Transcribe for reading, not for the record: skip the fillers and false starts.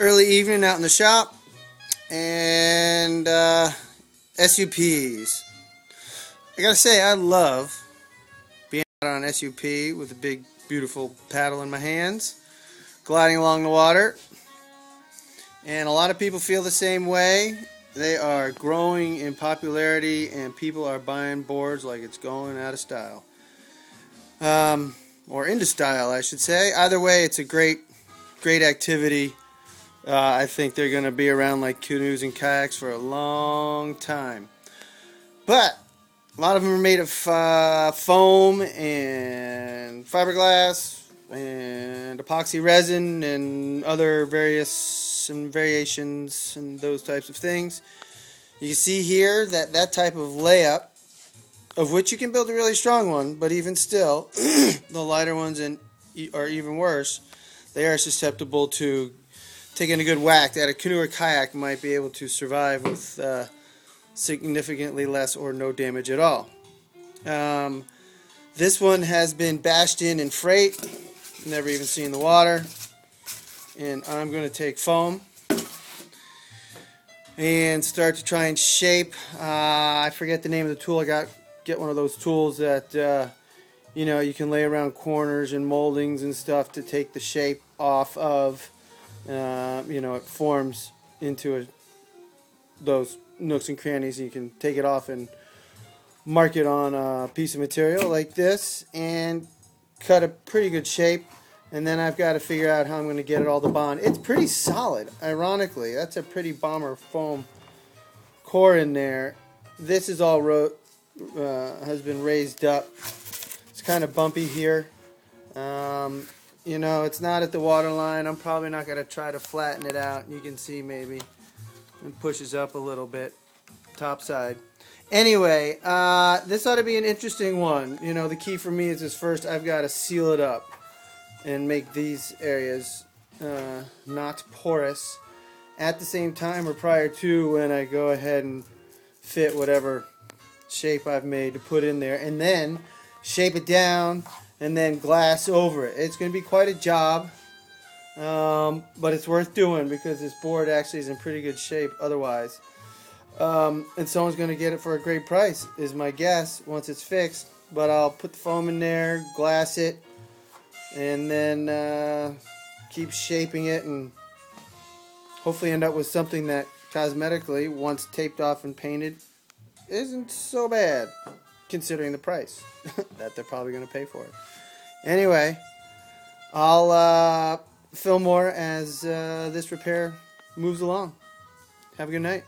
Early evening out in the shop, and SUPs. I gotta say, I love being out on an SUP with a big, beautiful paddle in my hands, gliding along the water. And a lot of people feel the same way. They are growing in popularity, and people are buying boards like it's going out of style. Or into style, I should say. Either way, it's a great activity. I think they're going to be around like canoes and kayaks for a long time. But a lot of them are made of foam and fiberglass and epoxy resin and other variations and those types of things. You can see here that type of layup, of which you can build a really strong one, but even still, the lighter ones are even worse. They are susceptible to taking a good whack that a canoe or kayak might be able to survive with significantly less or no damage at all. This one has been bashed in freight, never even seen the water, and I'm going to take foam and start to try and shape. I forget the name of the tool. Get one of those tools that you can lay around corners and moldings and stuff to take the shape off of. It forms into those nooks and crannies, and you can take it off and mark it on a piece of material like this and cut a pretty good shape. And then I've got to figure out how I'm going to get it all to bond. It's pretty solid, ironically. That's a pretty bomber foam core in there. This is all has been raised up. It's kind of bumpy here. It's not at the water line. I'm probably not going to try to flatten it out. You can see maybe it pushes up a little bit, top side. Anyway, this ought to be an interesting one. The key for me is first I've got to seal it up and make these areas not porous at the same time or prior to when I go ahead and fit whatever shape I've made to put in there, and then shape it down and then glass over it. It's going to be quite a job, but it's worth doing because this board actually is in pretty good shape otherwise. And someone's going to get it for a great price, is my guess, once it's fixed. But I'll put the foam in there, glass it, and then keep shaping it and hopefully end up with something that cosmetically, once taped off and painted, isn't so bad, considering the price that they're probably going to pay for it. Anyway, I'll film more as this repair moves along. Have a good night.